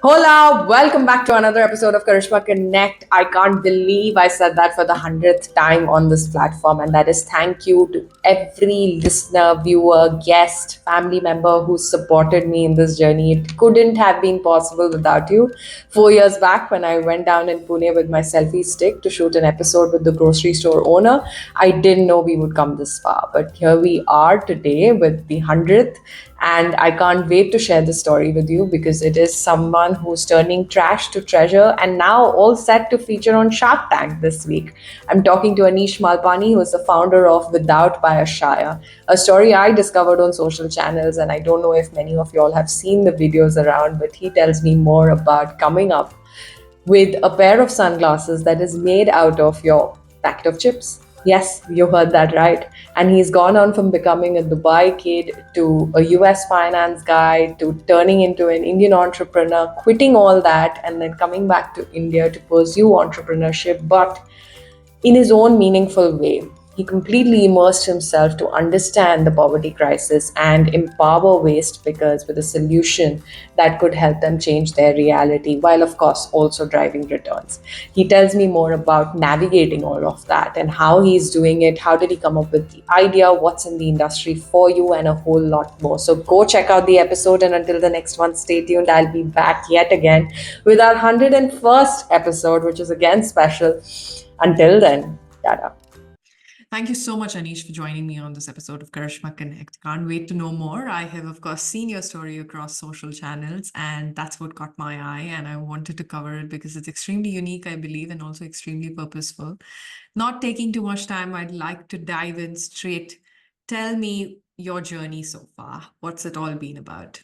Hola, welcome back to another episode of Karishma Connect. I can't believe I said that for the 100th time on this platform, and that is thank you to every listener, viewer, guest, family member who supported me in this journey. It couldn't have been possible without you. 4 years back, when I went down in Pune with my selfie stick to shoot an episode with the grocery store owner, I didn't know we would come this far. But here we are today with the 100th, and I can't wait to share this story with you because it is someone who's turning trash to treasure and now all set to feature on Shark Tank this week. I'm talking to Anish Malpani, who is the founder of Without by a Shire, a story I discovered on social channels. And I don't know if many of y'all have seen the videos around, but he tells me more about coming up with a pair of sunglasses that is made out of your packet of chips. Yes, you heard that right. And he's gone on from becoming a Dubai kid to a US finance guy to turning into an Indian entrepreneur, quitting all that, and then coming back to India to pursue entrepreneurship, but in his own meaningful way. He completely immersed himself to understand the poverty crisis and empower waste pickers with a solution that could help them change their reality, while, of course, also driving returns. He tells me more about navigating all of that and how he's doing it, how did he come up with the idea, what's in the industry for you, and a whole lot more. So go check out the episode, and until the next one, stay tuned. I'll be back yet again with our 101st episode, which is again special. Until then, Tata. Thank you so much, Anish, for joining me on this episode of Karishma Connect. Can't wait to know more. I have, of course, seen your story across social channels, and that's what caught my eye. And I wanted to cover it because it's extremely unique, I believe, and also extremely purposeful. Not taking too much time, I'd like to dive in straight. Tell me your journey so far. What's it all been about?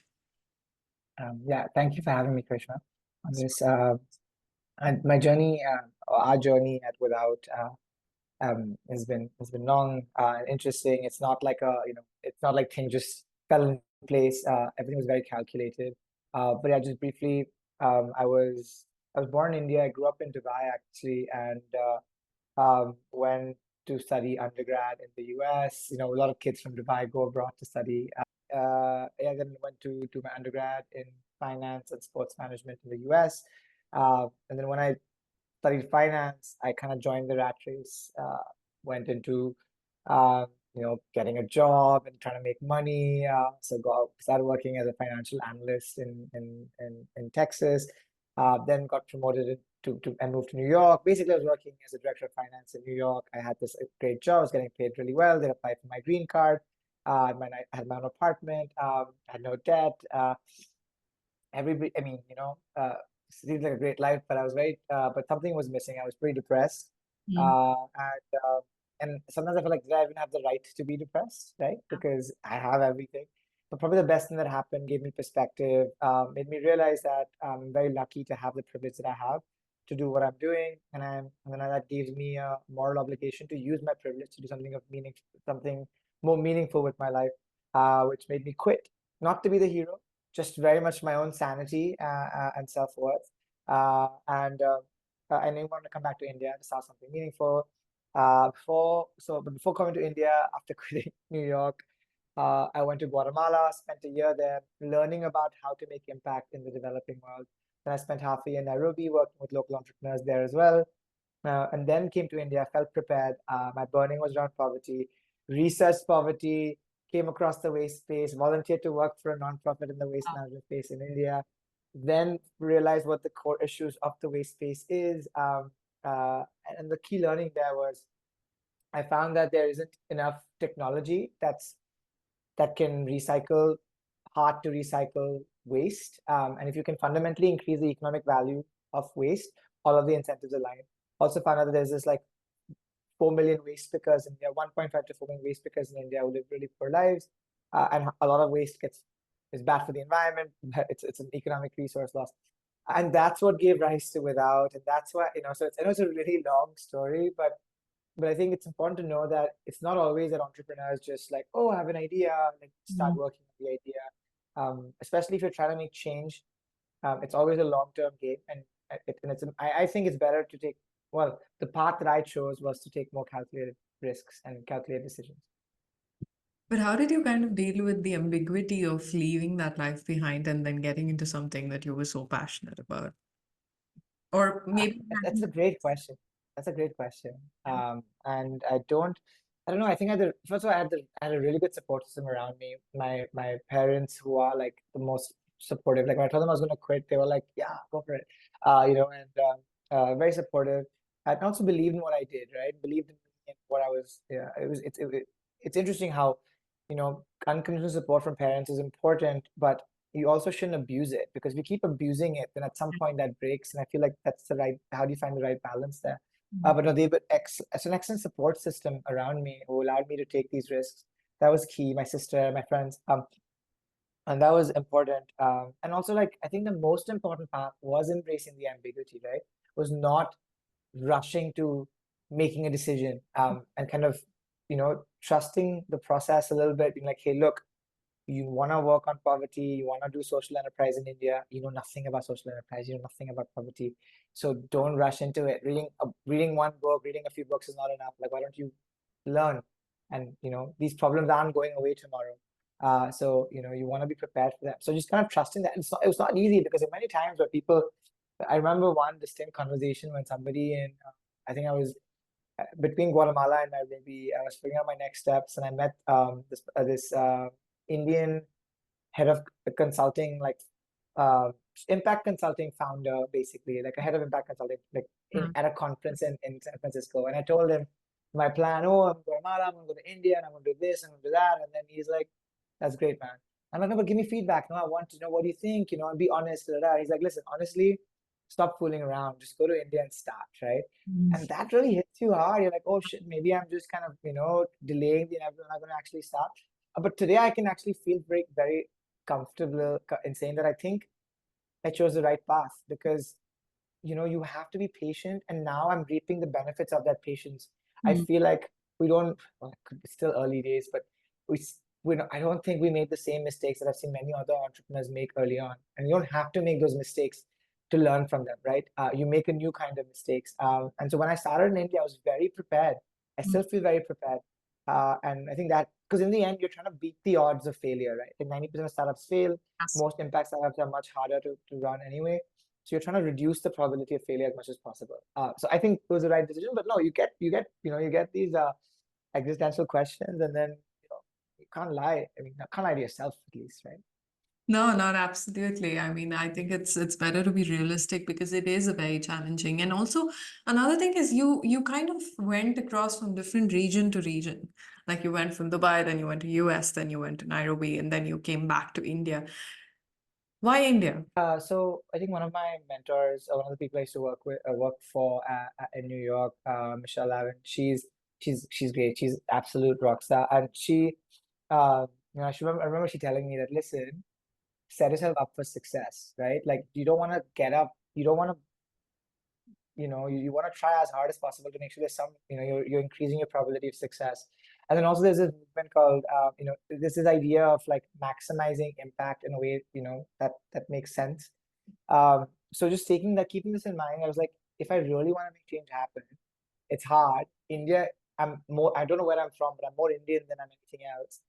Yeah, thank you for having me, Krishna, on this. And my journey, or our journey at Without, has been long and interesting. It's not like it's not like things just fell in place. Everything was very calculated. But yeah, just briefly, I was born in India. I grew up in Dubai actually, and went to study undergrad in the US. You know, a lot of kids from Dubai go abroad to study. Yeah, then went to do my undergrad in finance and sports management in the US. And then when I studied finance, I kind of joined the rat race, went into getting a job and trying to make money. Started working as a financial analyst in Texas. Then got promoted and moved to New York. Basically, I was working as a director of finance in New York. I had this great job. I was getting paid really well. Then applied for my green card. I had my own apartment. Had no debt. Everybody, I mean, seems like a great life, but but something was missing. I was pretty depressed. Mm. And sometimes I feel like, did I even have the right to be depressed, right? Because I have everything. But probably the best thing that happened gave me perspective, made me realize that I'm very lucky to have the privilege that I have to do what I'm doing, and then that gives me a moral obligation to use my privilege to do something more meaningful with my life, which made me quit, not to be the hero, just very much my own sanity and self-worth. And I knew I wanted to come back to India to start something meaningful. But before coming to India, after quitting New York, I went to Guatemala, spent a year there learning about how to make impact in the developing world. Then I spent half a year in Nairobi working with local entrepreneurs there as well. And then came to India, felt prepared. My burning was around poverty, researched poverty, came across the waste space, volunteered to work for a nonprofit in the waste management space in India, then realized what the core issues of the waste space is. And the key learning there was I found that there isn't enough technology that can recycle hard to recycle waste. And if you can fundamentally increase the economic value of waste, all of the incentives align. Also found out that there's this like 4 million waste pickers in India, 1.5 to 4 million waste pickers in India who live really poor lives. And a lot of waste is bad for the environment. It's an economic resource loss. And that's what gave rise to Without. And that's why, so I know it's a really long story, but I think it's important to know that it's not always that entrepreneurs just like, oh, I have an idea, like start Mm. working on the idea. Especially if you're trying to make change, it's always a long-term game, I think it's better to take. Well, the path that I chose was to take more calculated risks and calculated decisions. But how did you kind of deal with the ambiguity of leaving that life behind and then getting into something that you were so passionate about? Or maybe That's a great question. That's a great question. And I don't know. I think first of all, I had a really good support system around me. My parents, who are like the most supportive. Like when I told them I was going to quit, they were like, "Yeah, go for it," very supportive. I also believed in what I did, right? Believed in what I was. Yeah, it's interesting how, unconditional support from parents is important, but you also shouldn't abuse it, because if you keep abusing it, then at some point that breaks. And I feel like that's how do you find the right balance there? But no, it's an excellent support system around me who allowed me to take these risks. That was key. My sister, my friends, and that was important. And also, like, I think the most important part was embracing the ambiguity, right? Was not rushing to making a decision, and kind of, trusting the process a little bit, being like, hey, look, you want to work on poverty, you want to do social enterprise in India, you know nothing about social enterprise, you know nothing about poverty. So don't rush into it. Reading one book, reading a few books is not enough. Like, why don't you learn? And, these problems aren't going away tomorrow. So, you want to be prepared for that. So just kind of trusting that. It was not easy, because there are many times where I remember one distinct conversation when somebody I think I was between Guatemala and Nairobi. I was figuring out my next steps, and I met this Indian head of consulting, like uh, impact consulting founder, basically, like a head of impact consulting, like at a conference in San Francisco. And I told him my plan. Oh, I'm going to Guatemala, I'm going to go to India, and I'm going to do this, I'm going to do that. And then he's like, "That's great, man." I'm like, "No, but give me feedback. No, I want to know, what do you think? And be honest." Da, da, da. He's like, "Listen, honestly, stop fooling around. Just go to India and start, right?" And that really hits you hard. You're like, "Oh shit, maybe I'm just kind of, delaying the inevitable. I'm not going to actually start." But today I can actually feel very, very comfortable in saying that I think I chose the right path, because you have to be patient, and now I'm reaping the benefits of that patience. I feel like we don't, well, it's still early days, but we s- we don't- I don't think we made the same mistakes that I've seen many other entrepreneurs make early on. And you don't have to make those mistakes to learn from them, right? You make a new kind of mistakes. And so when I started in India, I was very prepared. I still feel very prepared. And I think that, because in the end, you're trying to beat the odds of failure, right? Like 90% of startups fail. Yes. Most impact startups are much harder to run anyway. So you're trying to reduce the probability of failure as much as possible. So I think it was the right decision. But no, you get these existential questions, and then you can't lie. I mean, you can't lie to yourself, at least, right? No, not absolutely. I mean, I think it's better to be realistic because it is a very challenging. And also another thing is you kind of went across from different region to region. Like you went from Dubai, then you went to US, then you went to Nairobi, and then you came back to India. Why India? So I think one of my mentors, one of the people I used to work for in New York, Michelle Lavin. She's great. She's absolute rock star, and I remember she telling me that, listen, set yourself up for success, right? Like, you don't want to get up, you don't want to, you want to try as hard as possible to make sure there's you're increasing your probability of success. And then also there's this movement called, this idea of like maximizing impact in a way, that makes sense. So just keeping this in mind, I was like, if I really want to make change happen, it's hard. India, I don't know where I'm from, but I'm more Indian than I'm anything else.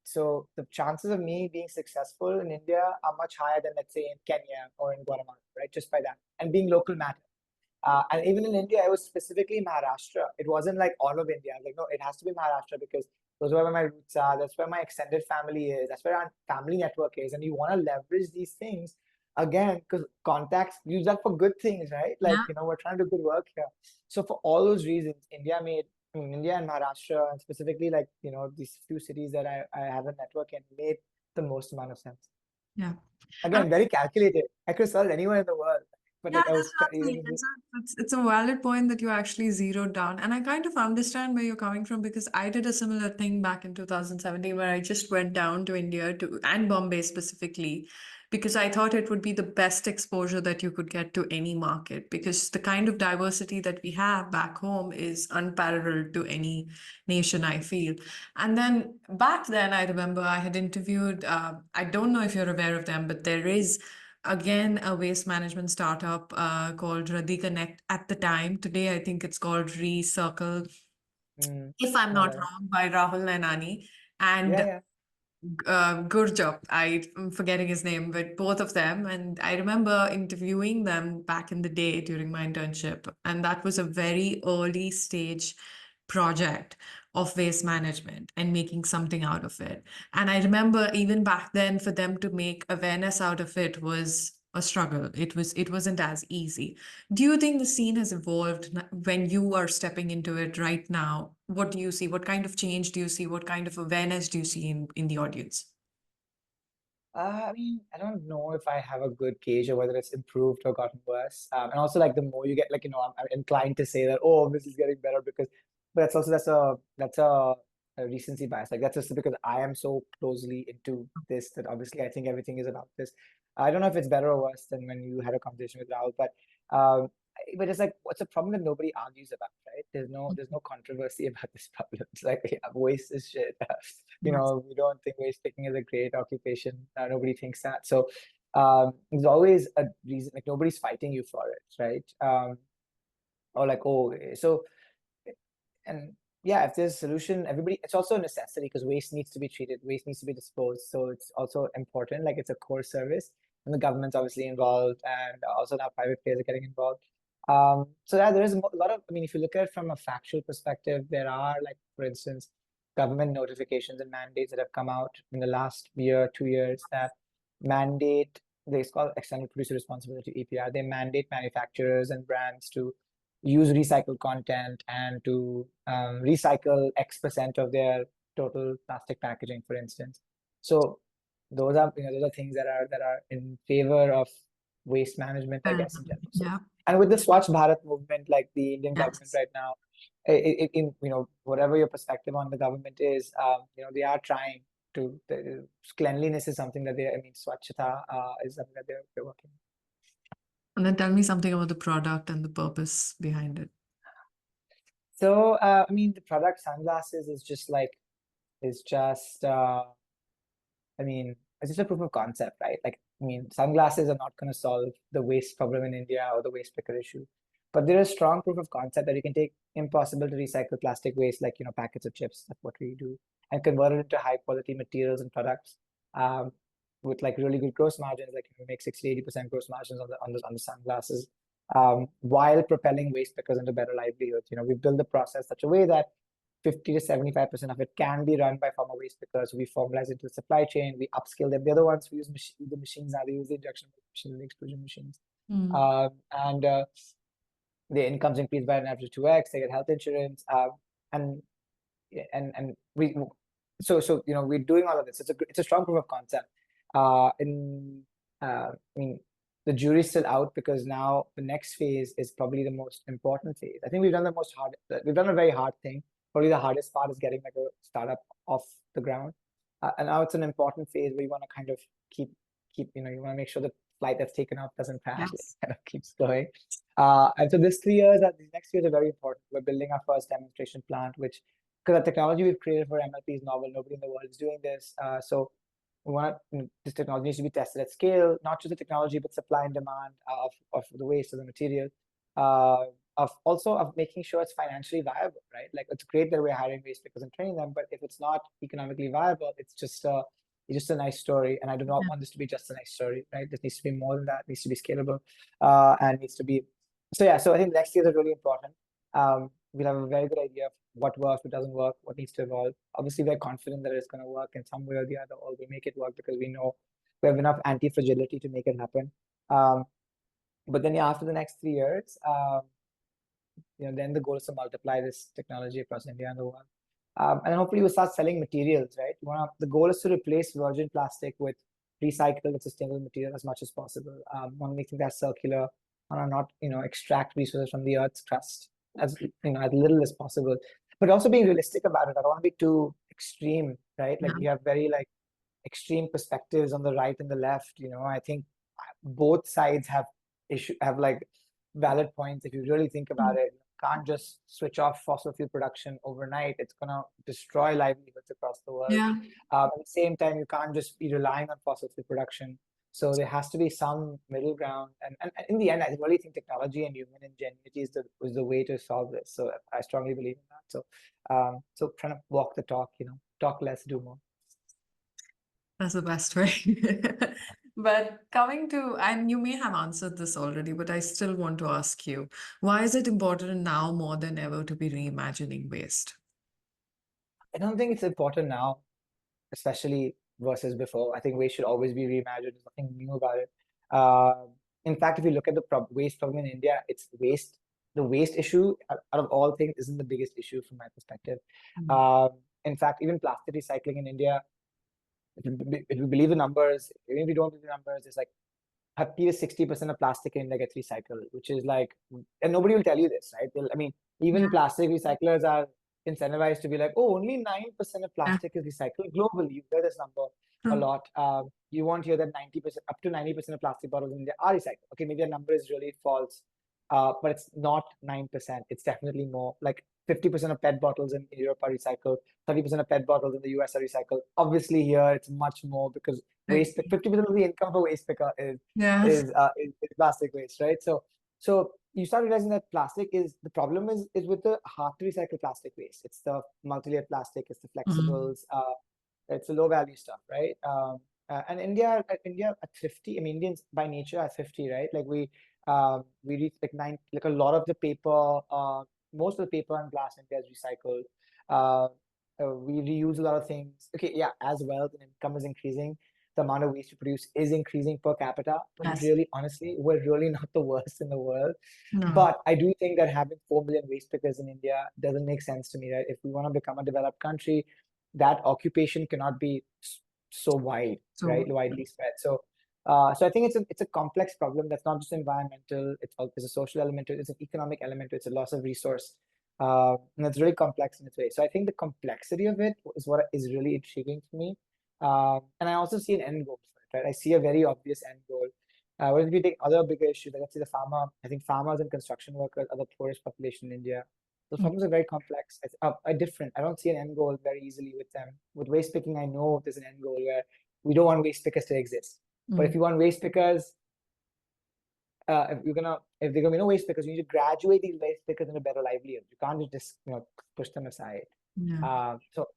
So the chances of me being successful in India are much higher than, let's say, in Kenya or in Guatemala, right? Just by that. And being local matters. And even in India, I was specifically Maharashtra. It wasn't like all of India. I was like, no, it has to be Maharashtra, because those are where my roots are. That's where my extended family is. That's where our family network is. And you want to leverage these things again, because contacts, use that for good things, right? Like, Yeah. we're trying to do good work here. So for all those reasons, India and Maharashtra, and specifically, like, these few cities that I have a network in, made the most amount of sense. Yeah. Again, very calculated. I could have started anywhere in the world, but Yeah, like I that's was, what I'm saying. It's a valid point that you actually zeroed down. And I kind of understand where you're coming from because I did a similar thing back in 2017 where I just went down to India and Bombay specifically because I thought it would be the best exposure that you could get to any market because the kind of diversity that we have back home is unparalleled to any nation, I feel. And then back then, I remember I had interviewed, I don't know if you're aware of them, but there is again a waste management startup called Konnect at the time. Today, I think it's called Recircle, mm, if I'm not not right. wrong, by Rahul and Ani. And Yeah. Gurjap, I'm forgetting his name, but both of them. And I remember interviewing them back in the day during my internship. And that was a very early stage project of waste management and making something out of it. And I remember even back then for them to make awareness out of it was a struggle. It wasn't as easy. Do you think the scene has evolved when you are stepping into it right now? What do you see? What kind of change do you see? What kind of awareness do you see in the audience? I mean, I don't know if I have a good gauge of whether it's improved or gotten worse. And also, like, the more you get, like, I'm inclined to say that, oh, this is getting better because, but that's a recency bias. Like, that's just because I am so closely into this that obviously I think everything is about this. I don't know if it's better or worse than when you had a conversation with Rahul, but it's like, what's a problem that nobody argues about, right? There's no controversy about this problem. It's like, yeah, waste is shit. Yes. We don't think waste picking is a great occupation. Nobody thinks that. So there's always a reason, like nobody's fighting you for it, right? Or like, oh, so, and yeah, if there's a solution, everybody, it's also a necessity because waste needs to be treated, waste needs to be disposed. So it's also important, like it's a core service. And the government's obviously involved, and also now private players are getting involved. So yeah, there is a lot of, I mean, if you look at it from a factual perspective, there are, like, for instance, government notifications and mandates that have come out in the last year, 2 years, that mandate, it's called extended producer responsibility, EPR. They mandate manufacturers and brands to use recycled content and to recycle X% of their total plastic packaging, for instance. So those are things that are in favor of waste management, I guess, in general. So, Yeah. and with the Swachh Bharat movement, like the Indian government Yes. right now, in whatever your perspective on the government is, they are trying to. Cleanliness is something that I mean, Swachhata is something that they're working on. And then tell me something about the product and the purpose behind it. So, I mean, the product sunglasses is just, I mean, it's just a proof of concept, right? Like, I mean, sunglasses are not going to solve the waste problem in India or the waste picker issue, but there is strong proof of concept that you can take impossible to recycle plastic waste, like, packets of chips, that's what we do, and convert it into high quality materials and products, um, with like really good gross margins, like you make 60-80% gross margins on the sunglasses, while propelling waste pickers into better livelihoods. We build the process such a way that 50 to 75% of it can be run by farmer waste pickers. We formalize into the supply chain, we upskill them. The other ones who use the machines now, they use the injection machines, the extrusion machines. And their incomes increase by an average of 2x, they get health insurance. And and we we're doing all of this. It's a strong proof of concept. In I mean, the jury's still out because now the next phase is probably the most important phase. I think we've done a very hard thing. Probably the hardest part is getting like a startup off the ground. And now it's an important phase where you want to kind of keep you want to make sure the flight that's taken off doesn't crash, Yes. kind of keeps going. And so these next 3 years are very important. We're building our first demonstration plant, which, because the technology we've created for MLP is novel. Nobody in the world is doing this. So we want this technology needs to be tested at scale, not just the technology, but supply and demand of the waste of the material, of making sure it's financially viable, right? Like, it's great that we're hiring waste pickers and training them, but if it's not economically viable, it's just a nice story. And I do not want this to be just a nice story, right? This needs to be more than that. It needs to be scalable, and needs to be. So yeah, so I think next year is really important. We'll have a very good idea of what works, what doesn't work, what needs to evolve. Obviously, we're confident that it's going to work in some way or the other, or we make it work because we know we have enough anti-fragility to make it happen. But then, yeah, after the next 3 years, then the goal is to multiply this technology across India and the world. And hopefully we'll start selling materials, right? The goal is to replace virgin plastic with recycled and sustainable material as much as possible. Want to make things as circular, and not, extract resources from the earth's crust as little as possible. But also being realistic about it. I don't want to be too extreme, right? Like, you have very like extreme perspectives on the right and the left. I think both sides have like valid points if you really think about it. You can't just switch off fossil fuel production overnight. It's gonna destroy livelihoods across the world. Yeah. At the same time, you can't just be relying on fossil fuel production. So there has to be some middle ground. And in the end, I really think technology and human ingenuity is the way to solve this. So I strongly believe in that. So trying to walk the talk, talk less, do more. That's the best way. But coming to, and you may have answered this already, but I still want to ask you, why is it important now more than ever to be reimagining waste? I don't think it's important now, especially versus before. I think waste should always be reimagined. There's nothing new about it. In fact, if you look at the waste problem in India, it's waste. The waste issue, out of all things, isn't the biggest issue from my perspective. In fact, even plastic recycling in India, if you believe the numbers, even if you don't believe the numbers, it's like 30 to 60% of plastic in India gets recycled, which is like, and nobody will tell you this, right? I mean, even Yeah. plastic recyclers are incentivized to be like, oh, only 9% of Yeah. plastic is recycled globally. You hear this number a True. lot. You won't hear that 90%, up to 90% of plastic bottles in India are recycled. Okay, maybe the number is really false, but it's not 9%. It's definitely more. Like 50% of PET bottles in Europe are recycled, 30% of PET bottles in the US are recycled. Obviously, here it's much more because waste, 50% of the income for waste picker Yeah. is plastic waste, right? So you start realizing that plastic is the problem is with the hard to recycle plastic waste. It's the multi-layer plastic, it's the flexibles, it's the low value stuff, right? And India are thrifty. I mean, Indians by nature are thrifty, right? Like we reach like like a lot of the paper, most of the paper and glass in India is recycled. Uh, we reuse a lot of things. Okay, yeah, as wealth and income is increasing, the amount of waste we produce is increasing per capita. But Yes. really, honestly, we're really not the worst in the world. No. But I do think that having 4 million waste pickers in India doesn't make sense to me, right? If we want to become a developed country, that occupation cannot be so wide, right? So Widely spread. So I think it's a complex problem that's not just environmental. It's a social element to it. It's an economic element to it. It's a loss of resource, and it's really complex in its way. So I think the complexity of it is what is really intriguing to me. And I also see an end goal for it, right? I see a very obvious end goal. What if we take other bigger issues, like let's say the farmer? I think farmers and construction workers are the poorest population in India. Those problems are very complex, are different. I don't see an end goal very easily with them. With waste picking, I know there's an end goal where we don't want waste pickers to exist. But if you want waste pickers, if they're gonna be no waste pickers, you need to graduate these waste pickers into better livelihoods. You can't just push them aside. yeah. So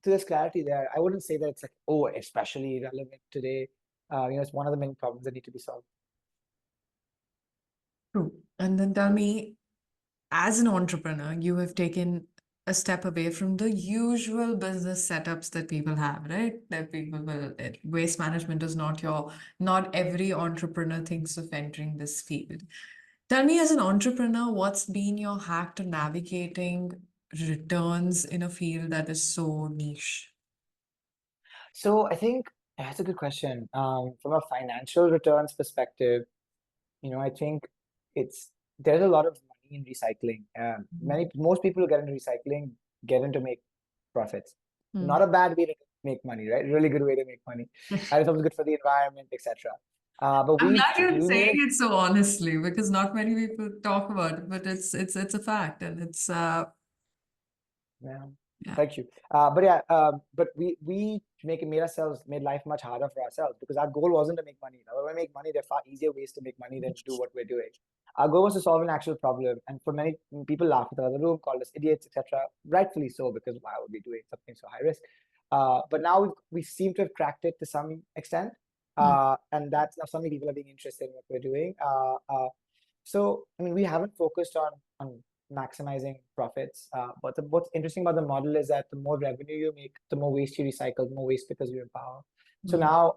there's clarity there. I wouldn't say that it's like, oh, especially relevant today. It's one of the many problems that need to be solved. True. And then tell me, as an entrepreneur, you have taken a step away from the usual business setups that people have, right? That people will, waste management is not every entrepreneur thinks of entering this field. Tell me, as an entrepreneur, what's been your hack to navigating returns in a field that is so niche? So I think that's a good question. From a financial returns perspective, I think there's a lot of money in recycling. Most people who get into recycling get into make profits. Not a bad way to make money, right? Really good way to make money. And it's also good for the environment, etc. But I'm glad you're we saying made it so honestly because not many people talk about it, but it's a fact and it's Yeah, yeah. thank you. But yeah, but we made life much harder for ourselves because our goal wasn't to make money. Now, when we make money, there are far easier ways to make money than to do what we're doing. Our goal was to solve an actual problem, and for many people laughed at us in the room, called us idiots, etc. Rightfully so, because why would we doing something so high risk? But now we seem to have cracked it to some extent, and that's now so many people are being interested in what we're doing. So I mean, we haven't focused on maximizing profits. But what's interesting about the model is that the more revenue you make, the more waste you recycle, the more waste because you empower. So now,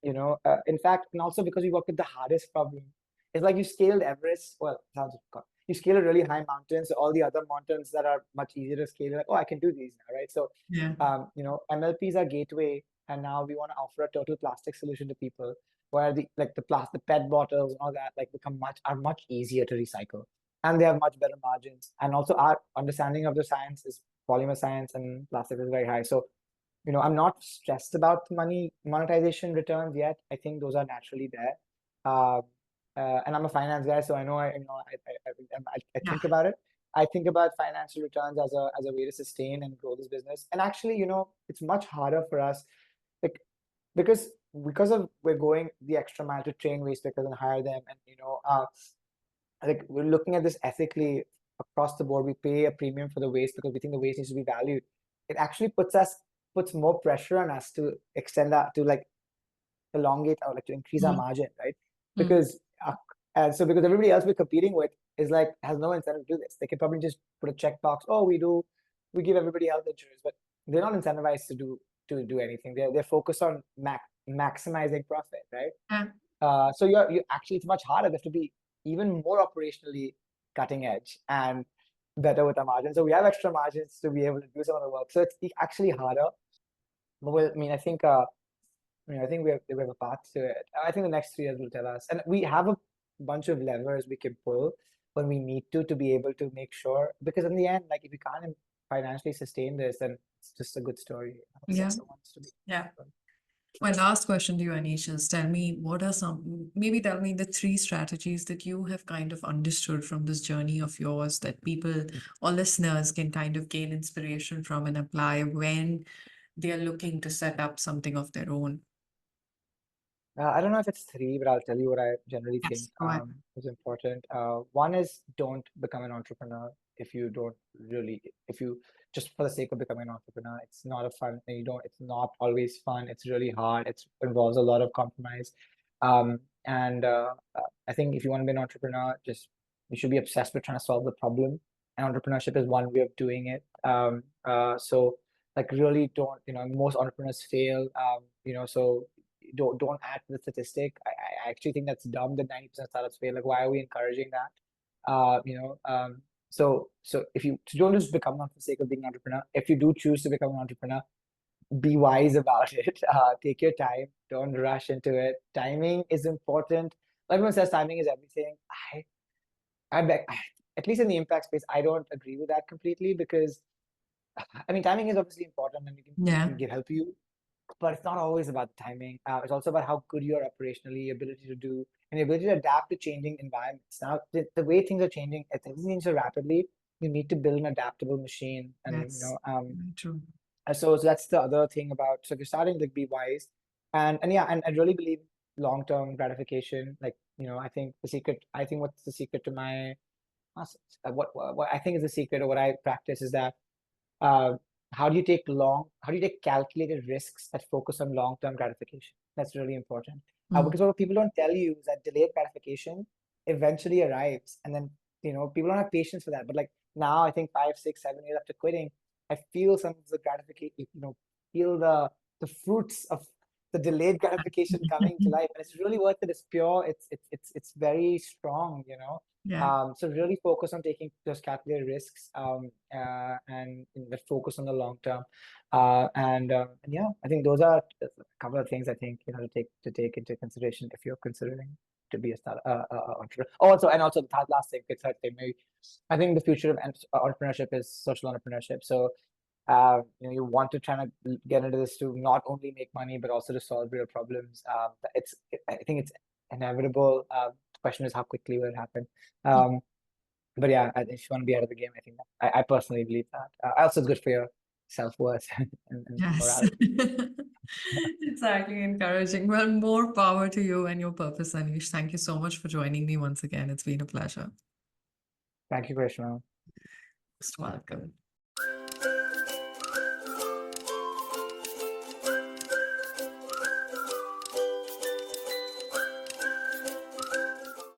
in fact, and also because we work with the hardest problem, it's like you scaled Everest. Well, sounds you scale a really high mountain, so all the other mountains that are much easier to scale, like, oh, I can do these now, right? So, Yeah. MLP is our gateway, and now we want to offer a total plastic solution to people, where the plastic PET bottles and all that are much easier to recycle, and they have much better margins. And also our understanding of the science is polymer science and plastic is very high. So, I'm not stressed about the monetization returns yet. I think those are naturally there. And I'm a finance guy, so I know I Yeah. think about it. I think about financial returns as a way to sustain and grow this business. And actually, it's much harder for us, like because of we're going the extra mile to train waste pickers and hire them, and like we're looking at this ethically across the board. We pay a premium for the waste because we think the waste needs to be valued. It actually puts puts more pressure on us to extend that, to like elongate or like to increase our margin, right? Because and so because everybody else we're competing with is like has no incentive to do this. They could probably just put a checkbox. Oh, we give everybody health insurance, but they're not incentivized to do anything. They're focused on maximizing profit, right? So you actually it's much harder. They have to be even more operationally cutting edge and better with our margins. So we have extra margins to be able to do some of the work. So it's actually harder. But well, I mean, I think I think we have a path to it. I think the next 3 years will tell us, and we have a bunch of levers we can pull when we need to be able to make sure. Because in the end, like if you can't financially sustain this, then it's just a good story. Yeah. So wants to be. Yeah. My last question to you, Anish, is tell me maybe tell me the 3 strategies that you have kind of understood from this journey of yours that people or listeners can kind of gain inspiration from and apply when they are looking to set up something of their own. I don't know if it's 3, but I'll tell you what I generally Yes, think go ahead. is important. One is don't become an entrepreneur if you just for the sake of becoming an entrepreneur. It's not a fun, it's not always fun. It's really hard. It involves a lot of compromise. And I think if you want to be an entrepreneur, you should be obsessed with trying to solve the problem. And entrepreneurship is one way of doing it. So like really don't, most entrepreneurs fail. So don't add to the statistic. I actually think that's dumb that 90% startups fail. Like, why are we encouraging that? So if you don't just become one for the sake of being an entrepreneur. If you do choose to become an entrepreneur, be wise about it. Take your time. Don't rush into it. Timing is important. Everyone says timing is everything. I bet, at least in the impact space, I don't agree with that completely because, I mean, timing is obviously important and it can help you, but it's not always about the timing. It's also about how good you are operationally, ability to do, and the ability to adapt to changing environments. Now, the way things are changing, everything so rapidly, you need to build an adaptable machine. And, True. So that's the other thing about, so if you're starting, like, be wise. And yeah, and I really believe long-term gratification. Like, I think what's the secret to my, what I think is the secret or what I practice is that uh, how do you take calculated risks that focus on long-term gratification? That's really important. Because what people don't tell you is that delayed gratification eventually arrives, and then people don't have patience for that. But like now, I think 5, 6, 7 years after quitting, I feel some of the gratification. Feel the fruits of the delayed gratification coming to life, and it's really worth it. It's pure. It's very strong. So really focus on taking those calculated risks, and focus on the long term, and yeah, I think those are a couple of things I think to take into consideration if you're considering to be a entrepreneur. Also the last thing, the third thing, maybe I think the future of entrepreneurship is social entrepreneurship. So you want to try to get into this to not only make money but also to solve real problems. I think it's inevitable. The question is how quickly will it happen. But yeah, if you want to be out of the game, I think I personally believe that. Also, it's good for your self-worth and morality. Exactly, encouraging. Well, more power to you and your purpose, Anish. Thank you so much for joining me once again. It's been a pleasure. Thank you, Karishma. Most welcome.